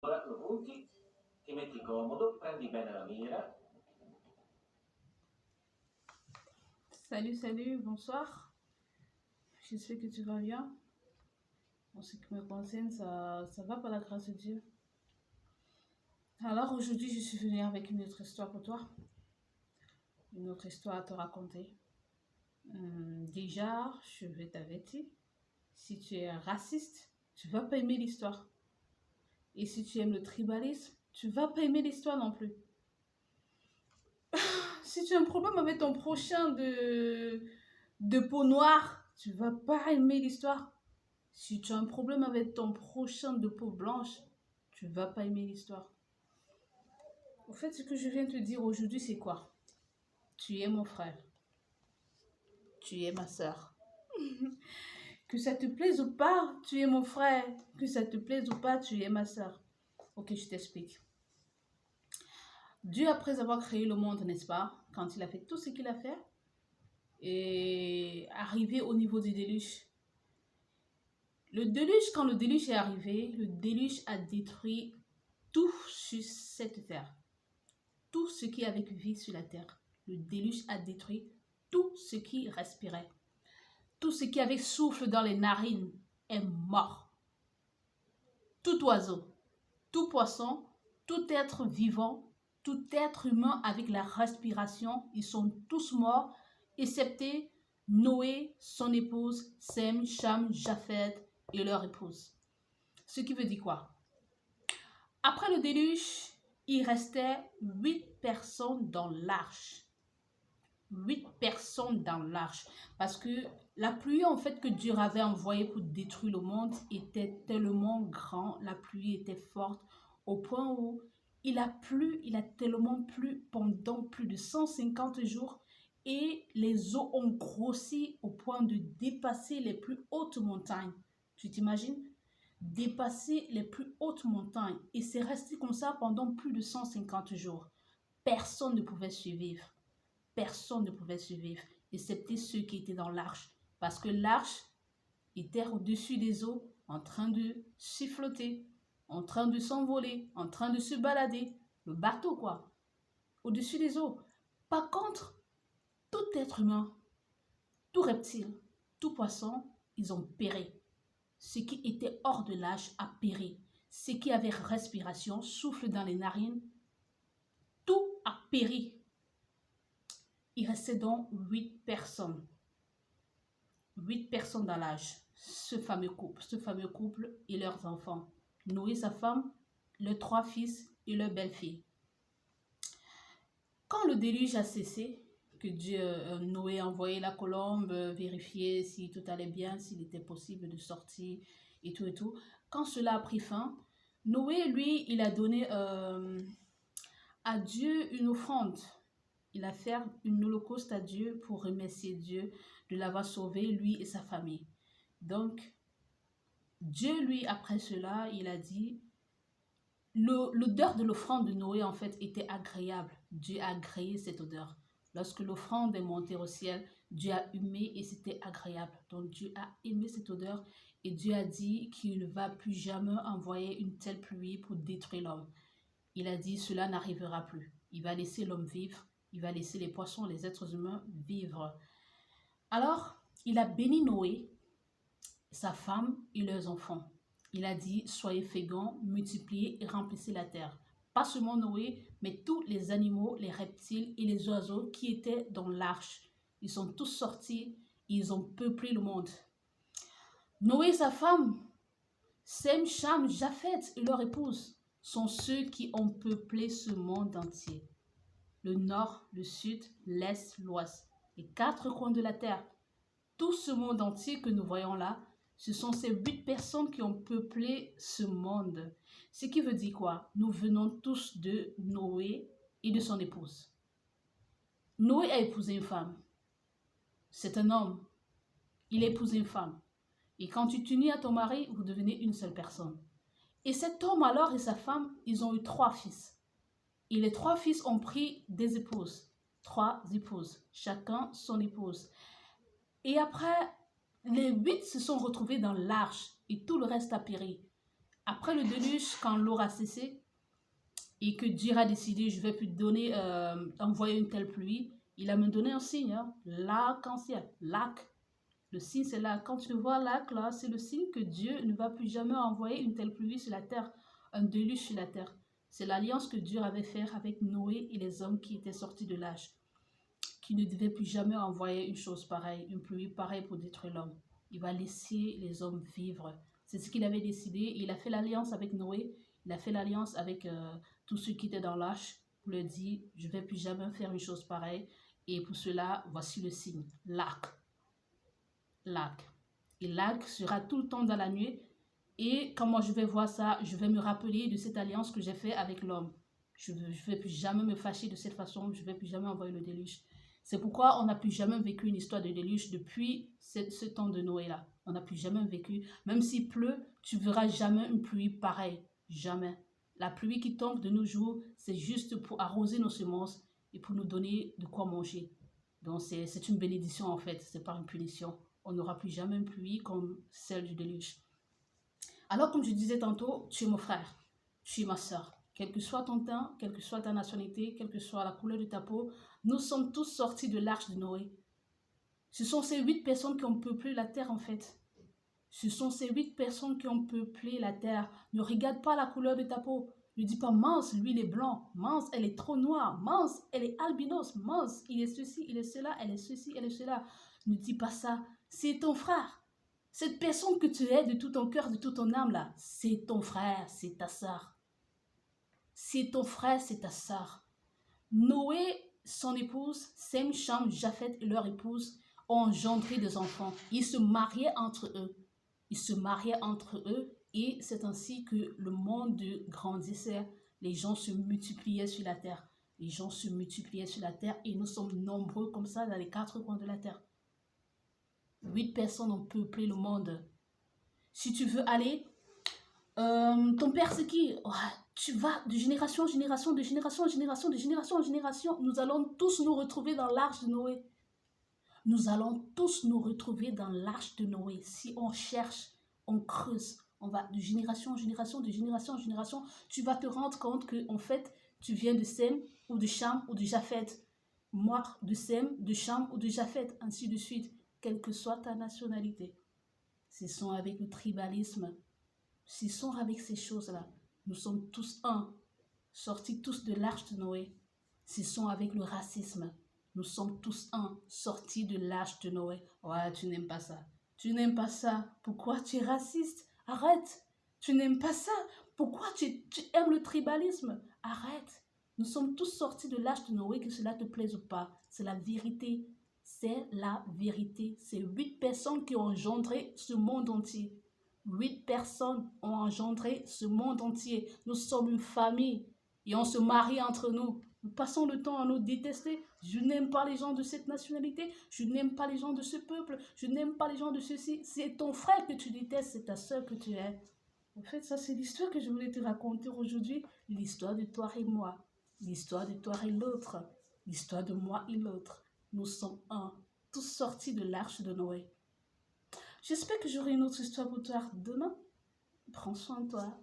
Ora lo punti, ti metti comodo, prendi bene la mira. Salut, salut, bonsoir. J'espère que tu vas bien. En ce qui me concerne, ça va par la grâce de Dieu. Alors aujourd'hui, je suis venue avec une autre histoire pour toi. Une autre histoire à te raconter. Déjà, je vais t'avertir. Si tu es raciste, tu vas pas aimer l'histoire. Et si tu aimes le tribalisme, tu vas pas aimer l'histoire non plus. Si tu as un problème avec ton prochain de peau noire, tu vas pas aimer l'histoire. Si tu as un problème avec ton prochain de peau blanche, tu vas pas aimer l'histoire. Au fait, ce que je viens te dire aujourd'hui, c'est quoi? Tu es mon frère. Tu es ma soeur. Que ça te plaise ou pas, tu es mon frère. Que ça te plaise ou pas, tu es ma soeur. Ok, je t'explique. Dieu, après avoir créé le monde, n'est-ce pas, quand il a fait tout ce qu'il a fait, et arrivé au niveau du déluge. Le déluge, quand le déluge est arrivé, le déluge a détruit tout sur cette terre. Tout ce qui avait vie sur la terre. Le déluge a détruit tout ce qui respirait. Tout ce qui avait souffle dans les narines est mort. Tout oiseau, tout poisson, tout être vivant, tout être humain avec la respiration, ils sont tous morts, excepté Noé, son épouse, Sem, Cham, Japheth et leur épouse. Ce qui veut dire quoi? Après le déluge, il restait 8 personnes dans l'arche. 8 personnes dans l'arche. Parce que la pluie, en fait, que Dieu avait envoyée pour détruire le monde était tellement grand, la pluie était forte, au point où il a tellement plu pendant plus de 150 jours et les eaux ont grossi au point de dépasser les plus hautes montagnes. Tu t'imagines? Dépasser les plus hautes montagnes. Et c'est resté comme ça pendant plus de 150 jours. Personne ne pouvait survivre. Personne ne pouvait survivre, excepté ceux qui étaient dans l'arche. Parce que l'arche était au-dessus des eaux, en train de siffloter, en train de s'envoler, en train de se balader. Le bateau, quoi. Au-dessus des eaux. Par contre, tout être humain, tout reptile, tout poisson, ils ont péri. Ce qui était hors de l'âge a péri. Ce qui avait respiration, souffle dans les narines, tout a péri. Il restait donc 8 personnes. 8 personnes dans l'âge. Ce fameux couple et leurs enfants. Noé, sa femme, leurs 3 fils et leur belle-fille. Quand le déluge a cessé, que Noé a envoyé la colombe, vérifier si tout allait bien, s'il était possible de sortir et tout et tout. Quand cela a pris fin, Noé, lui, il a donné à Dieu une offrande. Il a fait une holocauste à Dieu pour remercier Dieu de l'avoir sauvé, lui et sa famille. Donc, Dieu, lui, après cela, il a dit, l'odeur de l'offrande de Noé, en fait, était agréable. Dieu a agréé cette odeur. Lorsque l'offrande est montée au ciel, Dieu a humé et c'était agréable. Donc, Dieu a aimé cette odeur et Dieu a dit qu'il ne va plus jamais envoyer une telle pluie pour détruire l'homme. Il a dit, cela n'arrivera plus. Il va laisser l'homme vivre. Il va laisser les poissons, les êtres humains vivre. Alors, il a béni Noé, sa femme et leurs enfants. Il a dit, soyez féconds, multipliez et remplissez la terre. Pas seulement Noé, mais tous les animaux, les reptiles et les oiseaux qui étaient dans l'arche. Ils sont tous sortis, ils ont peuplé le monde. Noé et sa femme, Sem, Cham, Japheth et leur épouse sont ceux qui ont peuplé ce monde entier. Le nord, le sud, l'est, l'ouest, les 4 coins de la terre. Tout ce monde entier que nous voyons là, ce sont ces 8 personnes qui ont peuplé ce monde. Ce qui veut dire quoi? Nous venons tous de Noé et de son épouse. Noé a épousé une femme. C'est un homme. Il a épousé une femme. Et quand tu t'unis à ton mari, vous devenez une seule personne. Et cet homme alors et sa femme, ils ont eu 3 fils. Et les 3 fils ont pris des épouses. 3 épouses. Chacun son épouse. Et après, les 8 se sont retrouvés dans l'arche et tout le reste a péri. Après le déluge, quand l'eau a cessé et que Dieu a décidé, je vais plus donner, envoyer une telle pluie, il a me donné un signe, hein, l'arc-en-ciel, l'arc. Le signe, c'est là. Quand tu vois l'arc, là, c'est le signe que Dieu ne va plus jamais envoyer une telle pluie sur la terre, un déluge sur la terre. C'est l'alliance que Dieu avait faite avec Noé et les hommes qui étaient sortis de l'âge, qui ne devaient plus jamais envoyer une chose pareille, une pluie pareille pour détruire l'homme. Il va laisser les hommes vivre. C'est ce qu'il avait décidé. Il a fait l'alliance avec Noé, il a fait l'alliance avec tous ceux qui étaient dans l'âge pour leur dire, je ne vais plus jamais faire une chose pareille. Et pour cela, voici le signe, l'arc. L'arc. Et l'arc sera tout le temps dans la nuit. Et quand moi je vais voir ça, je vais me rappeler de cette alliance que j'ai faite avec l'homme. Je ne vais plus jamais me fâcher de cette façon. Je ne vais plus jamais envoyer le déluge. C'est pourquoi on n'a plus jamais vécu une histoire de déluge depuis ce temps de Noé-là. On n'a plus jamais vécu. Même s'il pleut, tu ne verras jamais une pluie pareille. Jamais. La pluie qui tombe de nos jours, c'est juste pour arroser nos semences et pour nous donner de quoi manger. Donc c'est une bénédiction en fait, ce n'est pas une punition. On n'aura plus jamais une pluie comme celle du déluge. Alors comme je disais tantôt, tu es mon frère, tu es ma soeur. Quel que soit ton temps, quelle que soit ta nationalité, quelle que soit la couleur de ta peau, nous sommes tous sortis de l'arche de Noé. Ce sont ces 8 personnes qui ont peuplé la terre en fait. Ce sont ces 8 personnes qui ont peuplé la terre. Ne regarde pas la couleur de ta peau. Ne dis pas mince, lui il est blanc, mince, elle est trop noire, mince, elle est albinos, mince, il est ceci, il est cela, elle est ceci, elle est cela. Ne dis pas ça, c'est ton frère. Cette personne que tu es de tout ton cœur, de toute ton âme là, c'est ton frère, c'est ta soeur. C'est ton frère, c'est ta soeur. Noé, son épouse, Sem, Cham, Japheth et leur épouse ont engendré des enfants. Ils se mariaient entre eux. Ils se mariaient entre eux et c'est ainsi que le monde grandissait. Les gens se multipliaient sur la terre. Les gens se multipliaient sur la terre et nous sommes nombreux comme ça dans les 4 coins de la terre. 8 personnes ont peuplé le monde. Si tu veux aller, ton père c'est qui? Oh, tu vas de génération en génération, de génération en génération, de génération en génération. Nous allons tous nous retrouver dans l'arche de Noé. Nous allons tous nous retrouver dans l'arche de Noé. Si on cherche, on creuse, on va de génération en génération, de génération en génération, tu vas te rendre compte que en fait, tu viens de Sem ou de Cham ou de Japheth. Moi, de Sem, de Cham ou de Japheth, ainsi de suite, quelle que soit ta nationalité. Ce sont avec le tribalisme, ce sont avec ces choses-là. Nous sommes tous un, sortis tous de l'arche de Noé. Ce sont avec le racisme. Nous sommes tous un, sortis de l'arche de Noé. Ouais, tu n'aimes pas ça. Tu n'aimes pas ça. Pourquoi tu es raciste? Arrête. Tu n'aimes pas ça. Pourquoi tu aimes le tribalisme? Arrête. Nous sommes tous sortis de l'arche de Noé, que cela te plaise ou pas. C'est la vérité. C'est la vérité. C'est 8 personnes qui ont engendré ce monde entier. 8 personnes ont engendré ce monde entier. Nous sommes une famille et on se marie entre nous. Nous passons le temps à nous détester. Je n'aime pas les gens de cette nationalité. Je n'aime pas les gens de ce peuple. Je n'aime pas les gens de ceci. C'est ton frère que tu détestes. C'est ta soeur que tu es. En fait, ça, c'est l'histoire que je voulais te raconter aujourd'hui. L'histoire de toi et moi. L'histoire de toi et l'autre. L'histoire de moi et l'autre. Nous sommes un. Tous sortis de l'arche de Noé. J'espère que j'aurai une autre histoire pour toi demain. Prends soin de toi.